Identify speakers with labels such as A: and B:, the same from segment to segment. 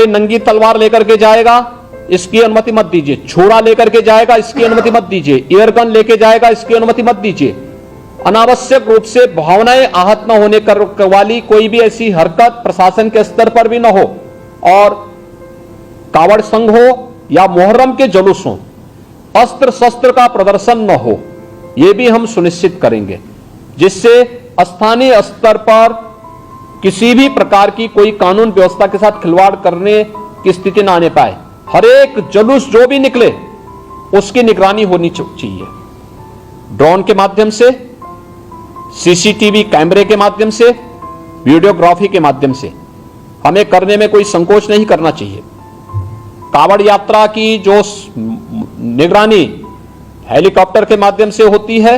A: कोई नंगी तलवार लेकर के जाएगा, इसकी अनुमति मत दीजिए। छुरा लेकर के जाएगा, इसकी अनुमति मत दीजिए। एयरगन लेके जाएगा, इसकी अनुमति मत दीजिए। अनावश्यक रूप से भावनाएं आहत न होने वाली कोई भी ऐसी हरकत प्रशासन के स्तर पर भी न हो, और कावड़ संघ हो या मुहर्रम के जुलूस हो, अस्त्र शस्त्र का प्रदर्शन न हो, यह भी हम सुनिश्चित करेंगे, जिससे स्थानीय स्तर पर किसी भी प्रकार की कोई कानून व्यवस्था के साथ खिलवाड़ करने की स्थिति न आने पाए। हर एक जुलूस जो भी निकले उसकी निगरानी होनी चाहिए, ड्रोन के माध्यम से, सीसीटीवी कैमरे के माध्यम से, वीडियोग्राफी के माध्यम से। हमें करने में कोई संकोच नहीं करना चाहिए। कावड़ यात्रा की जो निगरानी हेलीकॉप्टर के माध्यम से होती है,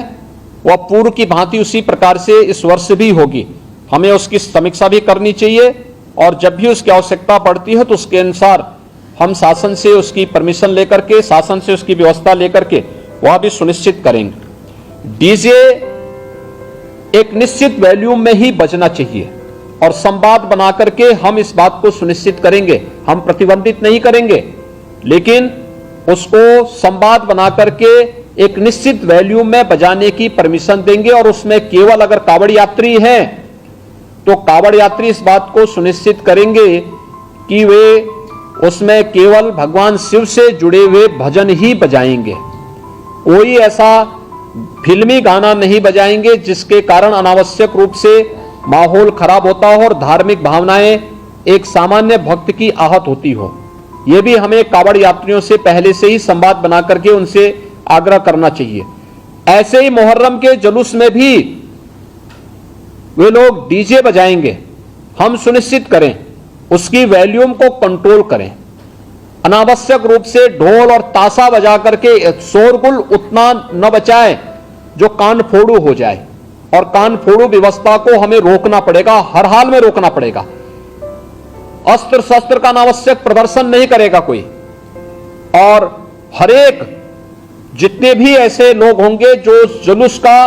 A: वह पूर्व की भांति उसी प्रकार से इस वर्ष भी होगी। हमें उसकी समीक्षा भी करनी चाहिए, और जब भी उसकी आवश्यकता पड़ती है तो उसके अनुसार हम शासन से उसकी परमिशन लेकर के, शासन से उसकी व्यवस्था लेकर के वह भी सुनिश्चित करेंगे। डीजे एक निश्चित वॉल्यूम में ही बजना चाहिए, और संवाद बना करके हम इस बात को सुनिश्चित करेंगे। हम प्रतिबंधित नहीं करेंगे, लेकिन उसको संवाद बना करके एक निश्चित वॉल्यूम में बजाने की परमिशन देंगे, और उसमें केवल अगर कावड़ यात्री हैं तो कावड़ यात्री इस बात को सुनिश्चित करेंगे कि वे उसमें केवल भगवान शिव से जुड़े हुए भजन ही बजाएंगे। कोई ऐसा फिल्मी गाना नहीं बजाएंगे जिसके कारण अनावश्यक रूप से माहौल खराब होता हो और धार्मिक भावनाएं एक सामान्य भक्त की आहत होती हो। यह भी हमें कावड़ यात्रियों से पहले से ही संवाद बना करके उनसे आग्रह करना चाहिए। ऐसे ही मुहर्रम के जुलूस में भी वे लोग डीजे बजाएंगे, हम सुनिश्चित करें उसकी वॉल्यूम को कंट्रोल करें। अनावश्यक रूप से ढोल और ताशा बजा करके शोरगुल उतना न बचाएं जो कान फोड़ू हो जाए, और कान फोड़ू व्यवस्था को हमें रोकना पड़ेगा, हर हाल में रोकना पड़ेगा। अस्त्र शस्त्र का अनावश्यक प्रदर्शन नहीं करेगा कोई, और हरेक जितने भी ऐसे लोग होंगे जो जुलूस का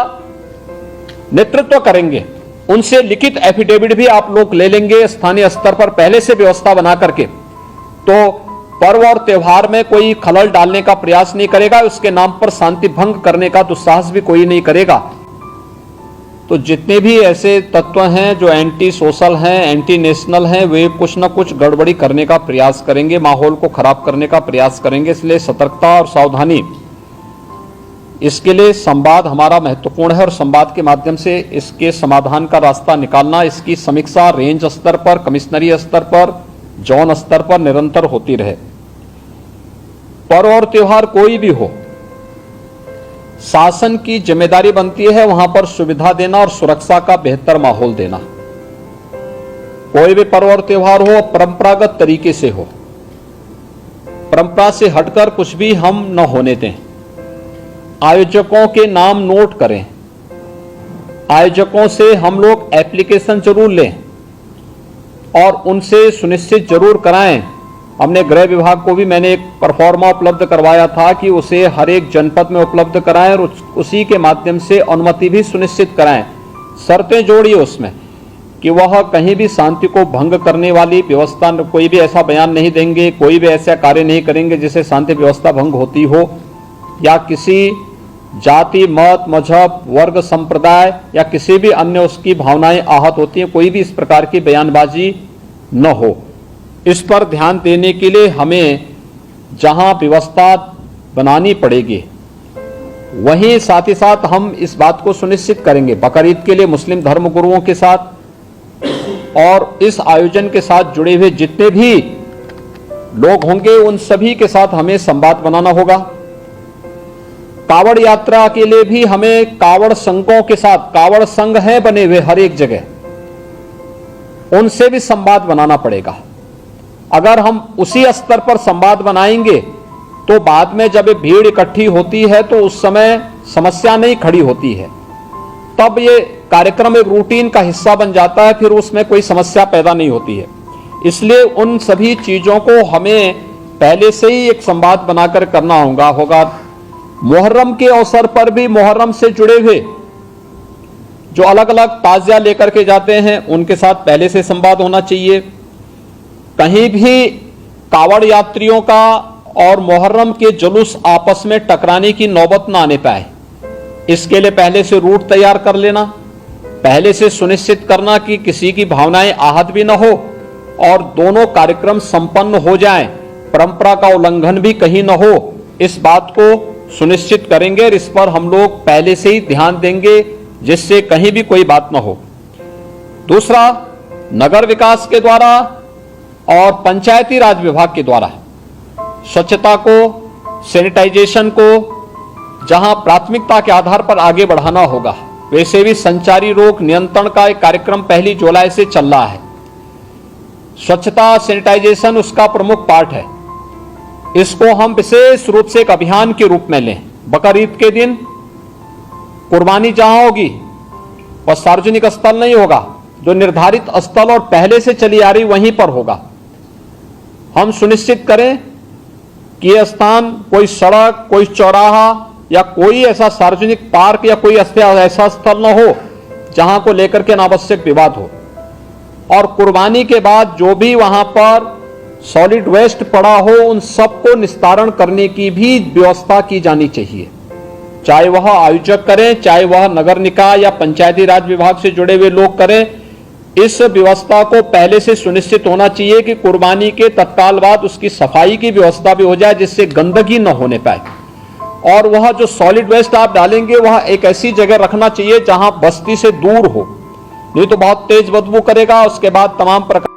A: नेतृत्व करेंगे, उनसे लिखित एफिडेविट भी आप लोग ले लेंगे स्थानीय स्तर पर पहले से व्यवस्था बना करके। तो पर्व और त्योहार में कोई खलल डालने का प्रयास नहीं करेगा, उसके नाम पर शांति भंग करने का दुस्साहस भी कोई नहीं करेगा। तो जितने भी ऐसे तत्व हैं जो एंटी सोशल हैं, एंटी नेशनल हैं, वे कुछ न कुछ गड़बड़ी करने का प्रयास करेंगे, माहौल को खराब करने का प्रयास करेंगे। इसलिए सतर्कता और सावधानी, इसके लिए संवाद हमारा महत्वपूर्ण है, और संवाद के माध्यम से इसके समाधान का रास्ता निकालना, इसकी समीक्षा रेंज स्तर पर, कमिश्नरी स्तर पर, जोन स्तर पर निरंतर होती रहे। पर्व और त्योहार कोई भी हो, शासन की जिम्मेदारी बनती है वहां पर सुविधा देना और सुरक्षा का बेहतर माहौल देना। कोई भी पर्व और त्योहार हो, परंपरागत तरीके से हो, परंपरा से हटकर कुछ भी हम न होने दें। आयोजकों के नाम नोट करें, आयोजकों से हम लोग एप्लीकेशन जरूर लें और उनसे सुनिश्चित जरूर कराएं। हमने गृह विभाग को भी मैंने एक परफॉर्मा उपलब्ध करवाया था कि उसे हर एक जनपद में उपलब्ध कराएं, और उसी के माध्यम से अनुमति भी सुनिश्चित कराएं। शर्तें जोड़िए उसमें कि वह कहीं भी शांति को भंग करने वाली व्यवस्था, कोई भी ऐसा बयान नहीं देंगे, कोई भी ऐसा कार्य नहीं करेंगे जिससे शांति व्यवस्था भंग होती हो, या किसी जाति, मत, मजहब, वर्ग, संप्रदाय या किसी भी अन्य उसकी भावनाएं आहत होती हैं, कोई भी इस प्रकार की बयानबाजी न हो। इस पर ध्यान देने के लिए हमें जहां व्यवस्था बनानी पड़ेगी, वहीं साथ ही साथ हम इस बात को सुनिश्चित करेंगे बकरीद के लिए मुस्लिम धर्म गुरुओं के साथ और इस आयोजन के साथ जुड़े हुए जितने भी लोग होंगे उन सभी के साथ हमें संवाद बनाना होगा। कावड़ यात्रा के लिए भी हमें कावड़ संघों के साथ, कावड़ संघ हैं बने हुए हर एक जगह, उनसे भी संवाद बनाना पड़ेगा। अगर हम उसी स्तर पर संवाद बनाएंगे तो बाद में जब भीड़ इकट्ठी होती है तो उस समय समस्या नहीं खड़ी होती है, तब ये कार्यक्रम एक रूटीन का हिस्सा बन जाता है, फिर उसमें कोई समस्या पैदा नहीं होती है। इसलिए उन सभी चीजों को हमें पहले से ही एक संवाद बनाकर करना होगा। मुहर्रम के अवसर पर भी मुहर्रम से जुड़े हुए जो अलग अलग ताजिया लेकर के जाते हैं उनके साथ पहले से संवाद होना चाहिए। कहीं भी कावड़ यात्रियों का और मुहर्रम के जुलूस आपस में टकराने की नौबत ना आने पाए, इसके लिए पहले से रूट तैयार कर लेना, पहले से सुनिश्चित करना कि किसी की भावनाएं आहत भी न हो और दोनों कार्यक्रम संपन्न हो जाएं, परंपरा का उल्लंघन भी कहीं न हो, इस बात को सुनिश्चित करेंगे और इस पर हम लोग पहले से ही ध्यान देंगे जिससे कहीं भी कोई बात न हो। दूसरा, नगर विकास के द्वारा और पंचायती राज विभाग के द्वारा स्वच्छता को, सैनिटाइजेशन को जहां प्राथमिकता के आधार पर आगे बढ़ाना होगा, वैसे भी संचारी रोग नियंत्रण का एक कार्यक्रम 1 जुलाई से चल रहा है। स्वच्छता, सैनिटाइजेशन उसका प्रमुख पार्ट है। इसको हम विशेष रूप से एक अभियान के रूप में लें। बकरीद के दिन कुर्बानी जहां होगी वह सार्वजनिक स्थल नहीं होगा, जो निर्धारित स्थल और पहले से चली आ रही वहीं पर होगा। हम सुनिश्चित करें कि यह स्थान कोई सड़क, कोई चौराहा या कोई ऐसा सार्वजनिक पार्क या कोई ऐसा स्थल न हो जहां को लेकर के अनावश्यक विवाद हो। और कुर्बानी के बाद जो भी वहां पर सॉलिड वेस्ट पड़ा हो, उन सबको निस्तारण करने की भी व्यवस्था की जानी चाहिए, चाहे वह आयोजक करें, चाहे वह नगर निकाय या पंचायती राज विभाग से जुड़े हुए लोग करें। इस व्यवस्था को पहले से सुनिश्चित होना चाहिए कि कुर्बानी के तत्काल बाद उसकी सफाई की व्यवस्था भी हो जाए, जिससे गंदगी न होने पाए। और वह जो सॉलिड वेस्ट आप डालेंगे वह एक ऐसी जगह रखना चाहिए जहां बस्ती से दूर हो, नहीं तो बहुत तेज बदबू करेगा। उसके बाद तमाम प्रकार